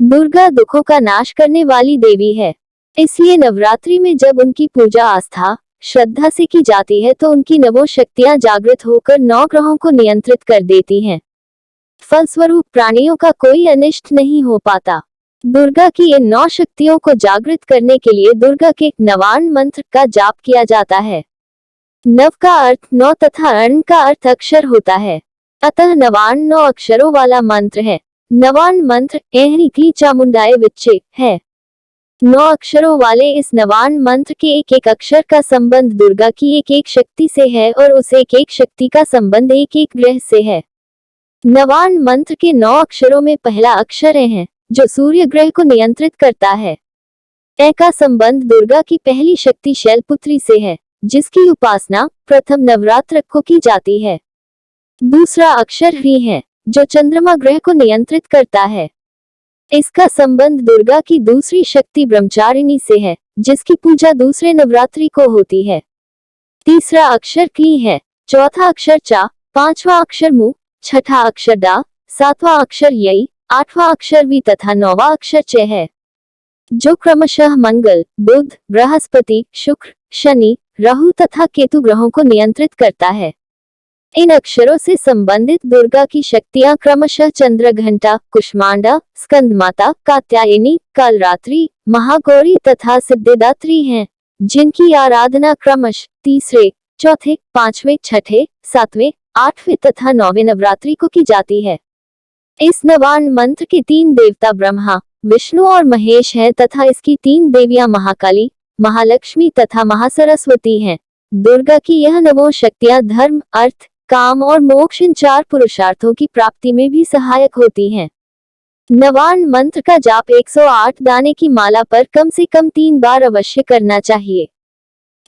दुर्गा दुखों का नाश करने वाली देवी है। इसलिए नवरात्रि में जब उनकी पूजा आस्था, श्रद्धा से की जाती है तो उनकी नवो शक्तियां जागृत होकर 9 ग्रहों को नियंत्रित कर देती हैं। फलस्वरूप प्राणियों का कोई अनिष्ट नहीं हो पाता। दुर्गा की इन 9 शक्तियों को जागृत करने के लिए दुर्गा के नवान्न मंत्र का जाप किया जाता है। नव का अर्थ 9 तथा अर्ण का अर्थ अक्षर होता है। अतः नवान्न 9 अक्षरों वाला मंत्र है। नवान्न मंत्र ऐं क्लीं चामुंडाय विच्चे है। 9 अक्षरों वाले इस नवान्न मंत्र के एक एक अक्षर का संबंध दुर्गा की एक एक शक्ति से है और उस एक एक शक्ति का संबंध एक एक ग्रह से है। नवान्न मंत्र के 9 अक्षरों में पहला अक्षर ऐ है, जो सूर्य ग्रह को नियंत्रित करता है। ऐ का संबंध दुर्गा की पहली शक्ति शैलपुत्री से है, जिसकी उपासना प्रथम नवरात्र को की जाती है। दूसरा अक्षर ह्रीं है, जो चंद्रमा ग्रह को नियंत्रित करता है। इसका संबंध दुर्गा की दूसरी शक्ति ब्रह्मचारिणी से है, जिसकी पूजा दूसरे नवरात्रि को होती है। तीसरा अक्षर क्लीं है, चौथा अक्षर चा, पांचवा अक्षर मु, छठा अक्षर डा, सातवां अक्षर यई, आठवां अक्षर वी तथा नौवां अक्षर च है, जो क्रमशः मंगल, बुध, बृहस्पति, शुक्र, शनि, राहु तथा केतु ग्रहों को नियंत्रित करता है। इन अक्षरों से संबंधित दुर्गा की शक्तियां क्रमशः चंद्रघंटा, कुष्मांडा, स्कंदमाता, कात्यायनी, कालरात्रि, महागौरी तथा सिद्धिदात्री हैं, जिनकी आराधना क्रमशः तीसरे, चौथे, पांचवें, छठे, सातवें, आठवें तथा नौवें नवरात्रि को की जाती है। इस नवान्न मंत्र के 3 देवता ब्रह्मा, विष्णु और महेश हैं तथा इसकी 3 देवियां महाकाली, महालक्ष्मी तथा महासरस्वती हैं। दुर्गा की यह नवों शक्तियां धर्म, अर्थ, काम और मोक्ष इन 4 पुरुषार्थों की प्राप्ति में भी सहायक होती हैं। नवान्न मंत्र का जाप 108 दाने की माला पर कम से कम 3 बार अवश्य करना चाहिए।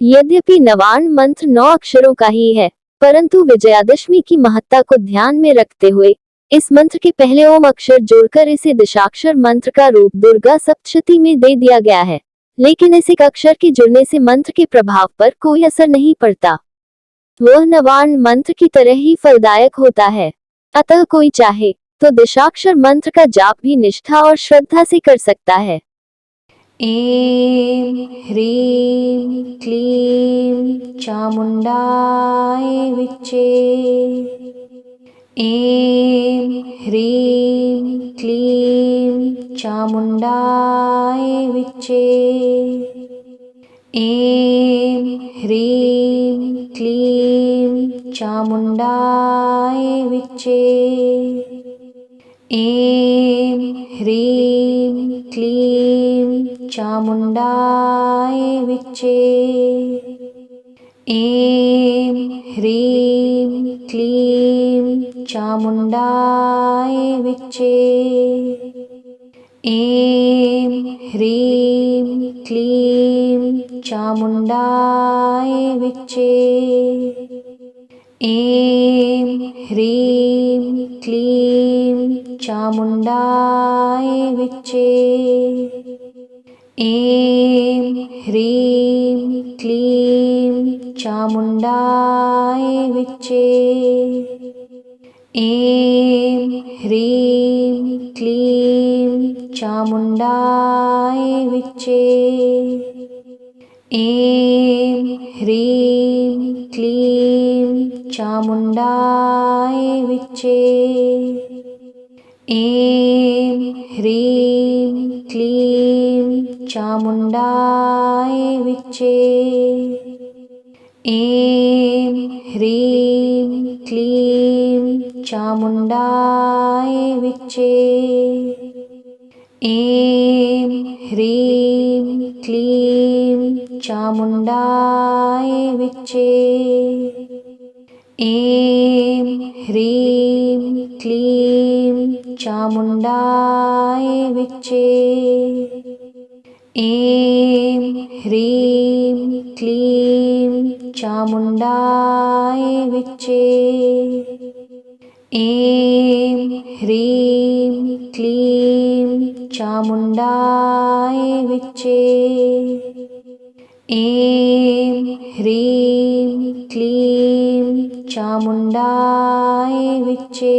यद्यपि नवान्न मंत्र 9 अक्षरों का ही है, परंतु विजयादशमी की महत्ता को ध्यान में रखते हुए इस मंत्र के पहले ओम अक्षर जोड़कर इसे दशाक्षर मंत्र का रूप दुर्गा सप्तशती में दे दिया गया है। लेकिन इस एक अक्षर के जुड़ने से मंत्र के प्रभाव पर कोई असर नहीं पड़ता। वह नवान्न मंत्र की तरह ही फलदायक होता है। अतः कोई चाहे तो दशाक्षर मंत्र का जाप भी निष्ठा और श्रद्धा से कर सकता है। ऐं ह्रीं क्लीं चामुण्डाय विच्चे। ऐं ह्रीं क्लीं चामुण्डाय विच्चे। ऐं ह्रीं क्लीं चामुण्डाय विच्चे। ऐं ह्रीं क्लीं चामुण्डाय विच्चे। ऐं ह्रीं क्लीं चामुण्डाय विच्चे। ऐं ह्रीं क्लीं चामुण्डाय विच्चे। ऐं ह्रीं क्लीं चामुण्डाय विच्चे। ऐं ह्रीं क्लीं चामुण्डाय विच्चे। ऐं ह्रीं क्लीं चामुण्डाय विच्चे। ऐं ह्रीं क्लीं चामुण्डाय विच्चे। ऐं ह्रीं क्लीं चामुण्डाय विच्चे। ऐं ह्रीं क्लीं चामुण्डाय विच्चे। ऐं ह्रीं क्लीं चामुण्डाय विच्चे। ऐं ह्रीं क्लीं चामुण्डाय विच्चे। ऐं ह्रीं क्लीं चामुण्डाय विच्चे। ऐं ह्रीं क्लीं चामुण्डाय विच्चे। ऐं ह्रीं क्लीं चामुण्डाय विच्चे।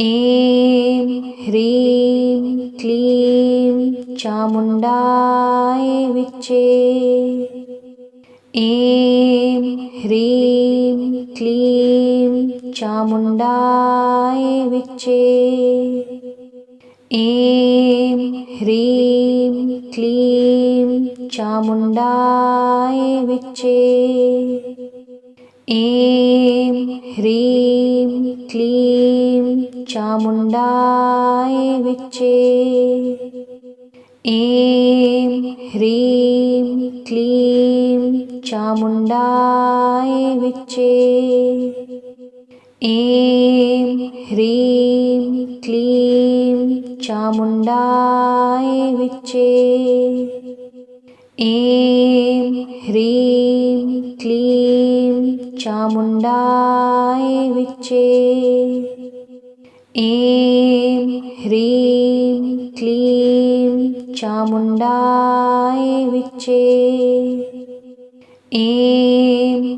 ऐं ह्रीं क्लीं चामुण्डाय विच्चे। ऐं ह्रीं क्लीं चामुण्डाय विच्चे। ऐं ह्रीं क्लीं चामुण्डाय विच्चे। ऐं ह्रीं क्लीं चामुण्डाय विच्चे। ऐं ह्रीं क्लीं चामुण्डाय विच्चे। ऐं ह्रीं क्लीं चामुण्डाय विच्चे। ऐं ह्रीं क्लीं चामुण्डाय विच्चे। ऐं ह्रीं क्लीं चामुण्डाय विच्चे। ऐं